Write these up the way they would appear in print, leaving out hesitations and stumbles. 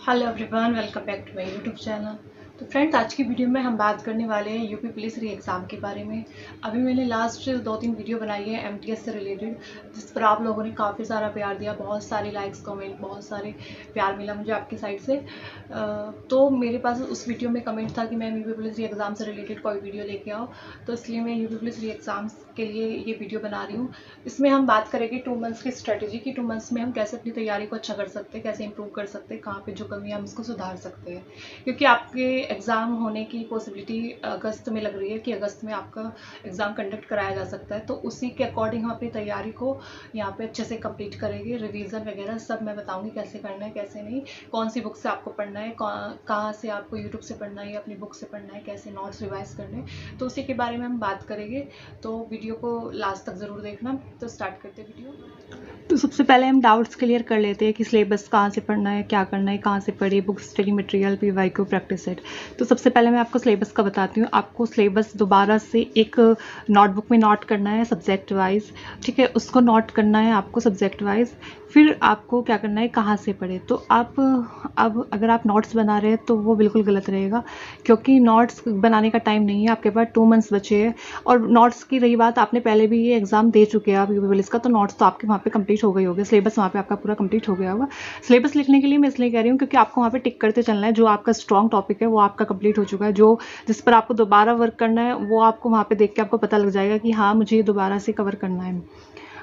Hello everyone, welcome back to my YouTube channel. तो friends, आज की वीडियो में हम बात करने वाले हैं यूपी पुलिस री एग्ज़ाम के बारे में। अभी मैंने लास्ट 2-3 वीडियो बनाई है एमटीएस से रिलेटेड, जिस पर आप लोगों ने काफ़ी सारा प्यार दिया, बहुत सारे लाइक्स कमेंट, बहुत सारे प्यार मिला मुझे आपकी साइड से। तो मेरे पास उस वीडियो में कमेंट था कि मैम यूपी पुलिस री एग्ज़ाम से रिलेटेड कोई वीडियो लेके आओ, तो इसलिए मैं यूपी पुलिस री एग्ज़ाम्स के लिए ये वीडियो बना रही हूँ। इसमें हम बात करेंगे 2 मंथ्स की स्ट्रेटेजी की। 2 मंथ्स में हम कैसे अपनी तैयारी को अच्छा कर सकते हैं, कैसे इंप्रूव कर सकते हैं, कहाँ पे जो कमी है हम उसको सुधार सकते हैं। क्योंकि आपके एग्ज़ाम होने की पॉसिबिलिटी अगस्त में लग रही है कि अगस्त में आपका एग्ज़ाम कंडक्ट कराया जा सकता है। तो उसी के अकॉर्डिंग हम अपनी तैयारी को यहाँ पे अच्छे से कंप्लीट करेंगे। रिवीजन वगैरह सब मैं बताऊँगी कैसे करना है, कैसे नहीं, कौन सी बुक से आपको पढ़ना है, कहाँ से आपको यूट्यूब से पढ़ना है या अपनी बुक से पढ़ना है, कैसे नोट्स रिवाइज करने हैं, तो उसी के बारे में हम बात करेंगे। तो वीडियो को लास्ट तक ज़रूर देखना। तो स्टार्ट करते हैं वीडियो। तो सबसे पहले हम डाउट्स क्लियर कर लेते हैं कि सिलेबस कहाँ से पढ़ना है, क्या करना है, कहाँ से पढ़े, book study material, PYQ, practice set. तो सबसे पहले मैं आपको सिलेबस का बताती हूँ। आपको सिलेबस दोबारा से एक नोटबुक में नोट करना है सब्जेक्ट वाइज, ठीक है, उसको नोट करना है आपको सब्जेक्ट वाइज। फिर आपको क्या करना है, कहाँ से पढ़े। तो आप अब अगर आप नोट्स बना रहे हैं तो वो बिल्कुल गलत रहेगा, क्योंकि नोट्स बनाने का टाइम नहीं है आपके पास। 2 मंथ्स बचे हैं। और नोट्स की रही बात, आपने पहले भी ये एग्जाम दे चुके हैं आप यूपी पुलिस का, तो नोट्स तो आपके वहाँ पे कंप्लीट हो गई होगी, सिलेबस वहाँ पे आपका पूरा कंप्लीट हो गया होगा। सिलेबस लिखने के लिए मैं इसलिए कह रही हूँ क्योंकि आपको वहाँ पे टिक करते चलना है। जो आपका स्ट्रॉन्ग टॉपिक है वो आपका कंप्लीट हो चुका है, जो जिस पर आपको दोबारा वर्क करना है वो आपको वहाँ पे देख के आपको पता लग जाएगा कि हाँ, मुझे दोबारा से कवर करना है।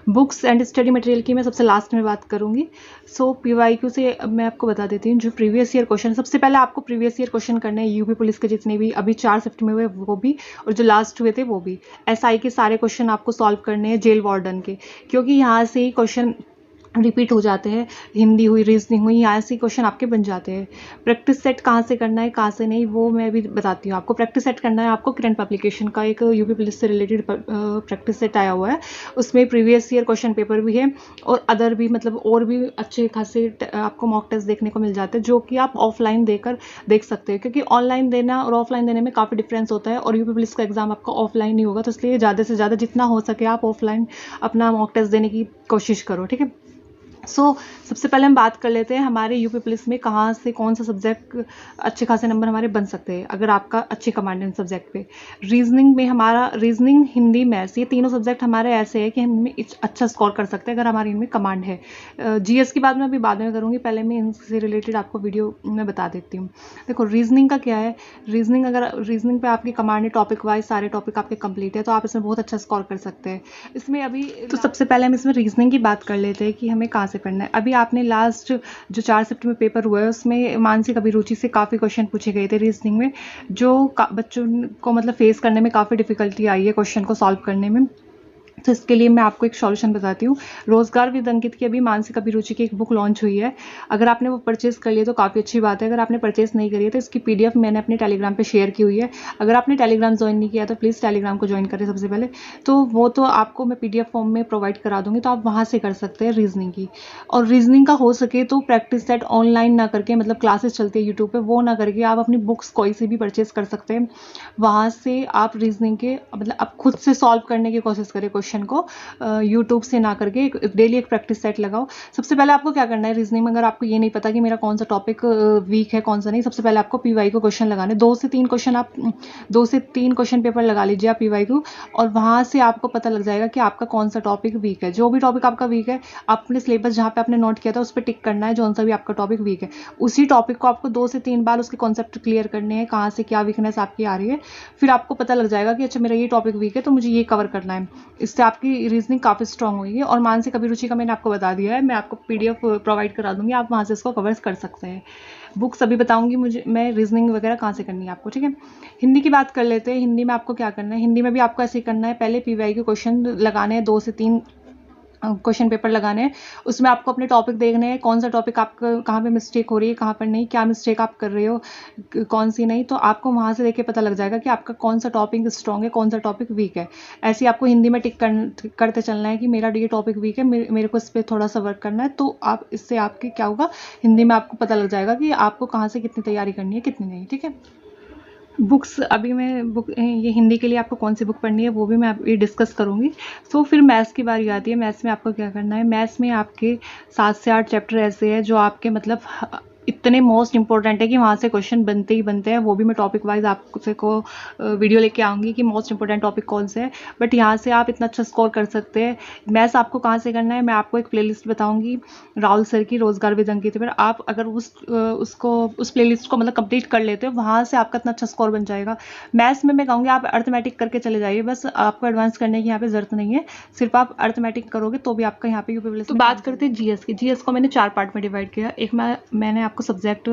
बुक्स एंड स्टडी मटेरियल की मैं सबसे लास्ट में बात करूंगी। सो पीवाईक्यू से अब मैं आपको बता देती हूँ जो प्रीवियस ईयर क्वेश्चन। सबसे पहले आपको प्रीवियस ईयर क्वेश्चन करने हैं यूपी पुलिस के, जितने भी अभी 4 शिफ्ट में हुए वो भी, और जो लास्ट हुए थे वो भी। एसआई के सारे क्वेश्चन आपको सॉल्व करने हैं, जेल वार्डन के, क्योंकि यहाँ से ही क्वेश्चन रिपीट हो जाते हैं। हिंदी हुई, रीजनिंग हुई, यहाँ से क्वेश्चन आपके बन जाते हैं। प्रैक्टिस सेट कहाँ से करना है, कहाँ से नहीं, वो मैं भी बताती हूँ आपको। प्रैक्टिस सेट करना है आपको करंट पब्लिकेशन का, एक यूपी पुलिस से रिलेटेड प्रैक्टिस सेट आया हुआ है। उसमें प्रीवियस ईयर क्वेश्चन पेपर भी है और अदर भी, मतलब और भी अच्छे खासे आपको मॉक टेस्ट देखने को मिल जाते हैं, जो कि आप ऑफलाइन देकर देख सकते हैं। क्योंकि ऑनलाइन देना और ऑफलाइन देने में काफ़ी डिफरेंस होता है, और यूपी पुलिस का एग्जाम आपका ऑफलाइन ही होगा, तो इसलिए ज़्यादा से ज़्यादा जितना हो सके आप ऑफलाइन अपना मॉक टेस्ट देने की कोशिश करो, ठीक है। सबसे पहले हम बात कर लेते हैं हमारे यूपी पुलिस में कहाँ से कौन सा सब्जेक्ट अच्छे खासे नंबर हमारे बन सकते हैं अगर आपका अच्छे कमांड सब्जेक्ट पे। रीजनिंग में हमारा, रीजनिंग, हिंदी, मैथ्स, ये तीनों सब्जेक्ट हमारे ऐसे हैं कि हम अच्छा स्कोर कर सकते हैं अगर हमारे इनमें कमांड है। जीएस की बात मैं अभी बाद में करूँगी, पहले मैं इनसे रिलेटेड आपको वीडियो में बता देती हूँ। देखो रीजनिंग का क्या है, रीजनिंग अगर रीजनिंग पे आपकी कमांड है, टॉपिक वाइज सारे टॉपिक आपके कंप्लीट है, तो आप इसमें बहुत अच्छा स्कोर कर सकते हैं। इसमें अभी तो सबसे पहले हम इसमें रीजनिंग की बात कर लेते हैं कि हमें कहाँ से पढ़ना है। अभी आपने लास्ट जो 4 शिफ्ट में पेपर हुआ है उसमें मानसिक अभिरुचि से काफ़ी क्वेश्चन पूछे गए थे रीजनिंग में, जो बच्चों को मतलब फेस करने में काफ़ी डिफिकल्टी आई है क्वेश्चन को सॉल्व करने में। तो इसके लिए मैं आपको एक सॉल्यूशन बताती हूँ। रोजगार विद अंकित की अभी मानसिक अभिरुचि की एक बुक लॉन्च हुई है। अगर आपने वो परचेज कर लिया तो काफ़ी अच्छी बात है। अगर आपने परचेज नहीं करी है तो इसकी पीडीएफ मैंने अपने टेलीग्राम पे शेयर की हुई है। अगर आपने टेलीग्राम ज्वाइन नहीं किया तो प्लीज़ टेलीग्राम को ज्वाइन करें सबसे पहले। तो वो तो आपको मैं पीडीएफ फॉर्म में प्रोवाइड करा दूंगी, तो आप वहाँ से कर सकते हैं रीजनिंग की। और रीजनिंग का हो सके तो प्रैक्टिस सेट ऑनलाइन ना करके, मतलब क्लासेस चलती है यूट्यूब पर, वो ना करके आप अपनी बुक्स कोई से भी परचेज कर सकते हैं। वहाँ से आप रीजनिंग के मतलब आप खुद से सॉल्व करने की कोशिश करें क्वेश्चन को, यूट्यूब से ना करके। डेली एक प्रैक्टिस सेट लगाओ। सबसे पहले आपको क्या करना है, रीजनिंग में अगर आपको ये नहीं पता कि मेरा कौन सा टॉपिक वीक है कौन सा नहीं, सबसे पहले आपको पीवाई को क्वेश्चन लगाने। 2 से 3 क्वेश्चन आप 2 से 3 क्वेश्चन पेपर लगा लीजिए आप पीवाई को, और वहाँ से आपको पता लग जाएगा कि आपका कौन सा टॉपिक वीक है। जो भी टॉपिक आपका वीक है, अपने सिलेबस जहाँ पे आपने नोट किया था उस पर टिक करना है, जो सा भी आपका टॉपिक वीक है उसी टॉपिक को आपको 2 से 3 बार उसके कॉन्सेप्ट क्लियर करने हैं, कहाँ से क्या वीकनेस आपकी आ रही है। फिर आपको पता लग जाएगा कि अच्छा मेरा ये टॉपिक वीक है तो मुझे ये कवर करना है। इससे आपकी रीजनिंग काफ़ी स्ट्रांग हुई है। और मानसिक अभिरुचि का मैंने आपको बता दिया है, मैं आपको पीडीएफ प्रोवाइड करा दूंगी, आप वहाँ से इसको कवर कर सकते हैं। बुक्स अभी बताऊंगी मुझे मैं रीजनिंग वगैरह कहाँ से करनी है आपको, ठीक है। हिंदी की बात कर लेते हैं। हिंदी में आपको क्या करना है, हिंदी में भी आपको ऐसे ही करना है। पहले पीवाई के क्वेश्चन लगाने हैं, 2 से 3 क्वेश्चन पेपर लगाने हैं। उसमें आपको अपने टॉपिक देखने हैं, कौन सा टॉपिक आपका कहाँ पे मिस्टेक हो रही है, कहाँ पर नहीं, क्या मिस्टेक आप कर रहे हो, कौन सी नहीं। तो आपको वहाँ से देख के पता लग जाएगा कि आपका कौन सा टॉपिक स्ट्रॉन्ग है, कौन सा टॉपिक वीक है। ऐसे ही आपको हिंदी में टिक करते चलना है कि मेरा ये टॉपिक वीक है, मेरे को इस पर थोड़ा सा वर्क करना है। तो आप इससे आपकी क्या होगा, हिंदी में आपको पता लग जाएगा कि आपको कहाँ से कितनी तैयारी करनी है, कितनी नहीं, ठीक है। बुक्स अभी मैं ये हिंदी के लिए आपको कौन सी बुक पढ़नी है वो भी मैं अभी डिस्कस करूँगी। तो फिर मैथ्स की बारी आती है। मैथ्स में आपको क्या करना है, मैथ्स में आपके 7 से 8 चैप्टर ऐसे हैं जो आपके मतलब इतने मोस्ट इंपॉर्टेंट है कि वहाँ से क्वेश्चन बनते ही बनते हैं। वो भी मैं टॉपिक वाइज आपसे को वीडियो लेके आऊँगी कि मोस्ट इंपॉर्टेंट टॉपिक कौन से है, बट यहाँ से आप इतना अच्छा स्कोर कर सकते हैं। मैथ्स आपको कहाँ से करना है, मैं आपको एक प्लेलिस्ट बताऊँगी राहुल सर की, रोजगार विद अंकित पर। आप अगर उस प्लेलिस्ट को मतलब कंप्लीट कर लेते हो, वहाँ से आपका इतना अच्छा स्कोर बन जाएगा। मैथ्स में मैं कहूँगी आप अर्थमेटिक करके चले जाइए, बस आपको एडवांस करने की यहाँ पे जरूरत नहीं है, सिर्फ आप अर्थमेटिक करोगे तो भी आपका यहाँ पे यूपी पुलिस। तो बात करते हैं जीएस की। जीएस को मैंने 4 पार्ट में डिवाइड किया। एक मैंने आपको सब्जेक्ट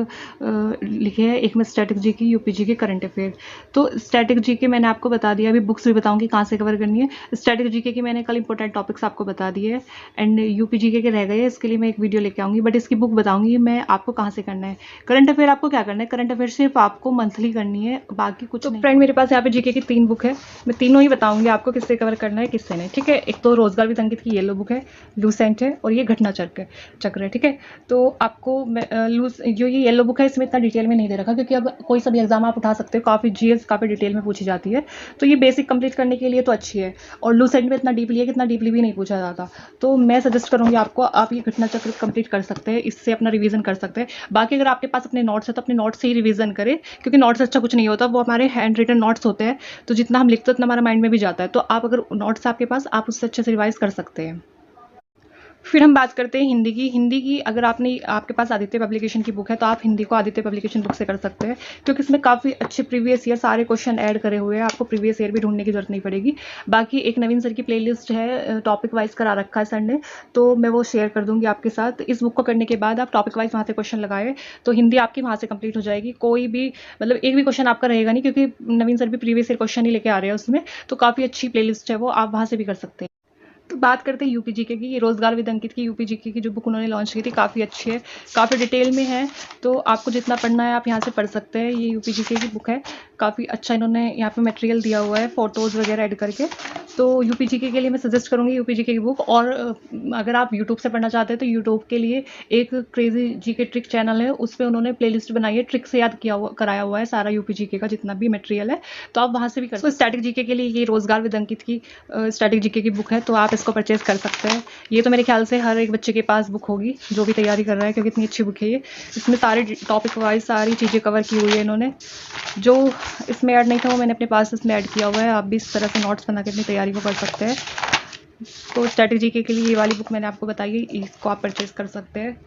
लिखे हैं, एक में static GK, UP GK, current affair. तो स्टैटिक जीके मैंने आपको बता दिया, अभी बुक्स भी बताऊंगी कहाँ से कवर करनी है। स्टैटिक जीके की मैंने कल इंपॉर्टेंट टॉपिक्स आपको बता दिए, एंड यूपी जीके के रह गए, इसके लिए मैं एक वीडियो लेके आऊंगी, बट इसकी बुक बताऊंगी मैं आपको कहाँ से करना है। करंट अफेयर आपको क्या करना है, करंट अफेयर सिर्फ आपको मंथली करनी है, बाकी कुछ नहीं। फ्रेंड मेरे पास यहाँ पे जीके की 3 बुक है, मैं तीनों ही बताऊंगी आपको किससे कवर करना है किससे नहीं, ठीक है। एक तो रोजगार विद अंकित की येलो बुक है, लूसेंट है, और ये घटना चक्र है, ठीक है। तो आपको जो ये येलो बुक है इसमें इतना डिटेल में नहीं दे रखा, क्योंकि अब कोई सा भी एग्जाम आप उठा सकते हो, काफ़ी जीएस काफ़ी डिटेल में पूछी जाती है, तो ये बेसिक कंप्लीट करने के लिए तो अच्छी है। और लूसेंट में इतना डीपली है कि इतना डीपली भी नहीं पूछा जाता, तो मैं सजेस्ट करूँगी आपको, आप ये घटना चक्र कंप्लीट कर सकते हैं, इससे अपना रिवीजन कर सकते हैं। बाकी अगर आपके पास अपने नोट्स है तो अपने नोट्स से ही रिवीजन करें, क्योंकि नोट्स अच्छा कुछ नहीं होता, वो हमारे हैंड रिटन नोट्स होते हैं, तो जितना हम लिखते हैं उतना हमारा माइंड में भी जाता है। तो आप अगर नोट्स आपके पास, आप उससे अच्छे से रिवाइज कर सकते हैं। फिर हम बात करते हैं हिंदी की अगर आपके पास आदित्य पब्लिकेशन की बुक है तो आप हिंदी को आदित्य पब्लिकेशन बुक से कर सकते हैं, क्योंकि इसमें काफ़ी अच्छे प्रीवियस ईयर सारे क्वेश्चन ऐड करे हुए हैं, आपको प्रीवियस ईयर भी ढूंढने की जरूरत नहीं पड़ेगी। बाकी एक नवीन सर की प्लेलिस्ट है, टॉपिक वाइज करा रखा है सर ने, तो मैं वो शेयर कर दूंगी आपके साथ। इस बुक को करने के बाद आप टॉपिक वाइज वहाँ से क्वेश्चन लगाए तो हिंदी आपकी वहाँ से कंप्लीट हो जाएगी। कोई भी मतलब एक भी क्वेश्चन आपका रहेगा नहीं, क्योंकि नवीन सर भी प्रीवियस ईयर क्वेश्चन ही लेके आ रहे हैं उसमें, तो काफ़ी अच्छी प्लेलिस्ट है वो, आप वहाँ से भी कर सकते हैं। तो बात करते हैं यूपी जीके की। रोजगार विद अंकित की यूपी जीके की जो बुक उन्होंने लॉन्च की थी काफ़ी अच्छी है, काफ़ी डिटेल में है, तो आपको जितना पढ़ना है आप यहाँ से पढ़ सकते हैं। ये यूपी जीके की बुक है, काफ़ी अच्छा इन्होंने यहाँ पे मटेरियल दिया हुआ है, फोटोज़ वगैरह ऐड करके। तो यूपी जीके के लिए मैं सजेस्ट करूँगी यूपी जीके की बुक। और अगर आप यूट्यूब से पढ़ना चाहते हैं तो यूट्यूब के लिए एक क्रेजी जीके ट्रिक चैनल है, उस पर उन्होंने प्लेलिस्ट बनाई है, ट्रिक से याद कराया हुआ है सारा यूपी जीके का जितना भी मटेरियल है, तो आप वहाँ से भी कर सकते हैं। स्टैटिक जीके के लिए ये रोजगार विद अंकित की स्टैटिक जीके की बुक है, तो आप इसको परचेज कर सकते हैं। ये तो मेरे ख्याल से हर एक बच्चे के पास बुक होगी जो भी तैयारी कर रहा है, क्योंकि इतनी अच्छी बुक है ये। इसमें सारे टॉपिक वाइज सारी चीज़ें कवर की हुई है इन्होंने, जो इसमें ऐड नहीं था वो मैंने अपने पास इसमें ऐड किया हुआ है। आप भी इस तरह से नोट्स बना के अपनी तैयारी को कर सकते हैं। तो स्ट्रैटेजी के लिए ये वाली बुक मैंने आपको बताई है, इसको आप परचेज कर सकते हैं।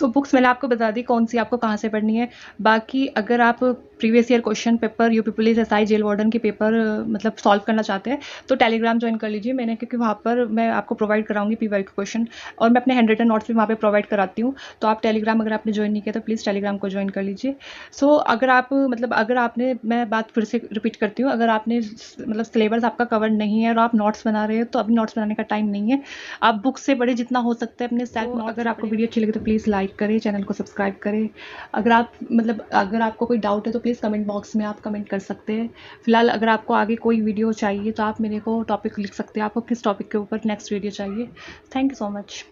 तो बुक्स मैंने आपको बता दी कौन सी आपको कहाँ से पढ़नी है। बाकी अगर आप previous year question paper UP police SI jail warden के पेपर मतलब सॉल्व करना चाहते हैं तो टेलीग्राम ज्वाइन कर लीजिए मैंने, क्योंकि वहाँ पर मैं आपको प्रोवाइड कराऊंगी पीवाई के क्वेश्चन, और मैं अपने हैंड रिटन नोट्स भी वहाँ पे प्रोवाइड कराती हूँ। तो आप टेलीग्राम अगर आपने ज्वाइन नहीं किया तो प्लीज़ टेलीग्राम को ज्वाइन कर लीजिए। सो अगर आपने, मैं बात फिर से रिपीट करती हूँ, अगर आपने मतलब सिलेबस आपका कवर नहीं है और आप नोट्स बना रहे हो तो अभी नोट्स बनाने का टाइम नहीं है, आप बुक से पढ़े जितना हो सकता है अपने सेल्फ। अगर आपको वीडियो अच्छी लगे तो प्लीज़ लाइक करें, चैनल को सब्सक्राइब करें। अगर आपको कोई डाउट है तो प्लीज़ कमेंट बॉक्स में आप कमेंट कर सकते हैं। फिलहाल अगर आपको आगे कोई वीडियो चाहिए तो आप मेरे को टॉपिक लिख सकते हैं, आपको किस टॉपिक के ऊपर नेक्स्ट वीडियो चाहिए। Thank you so much.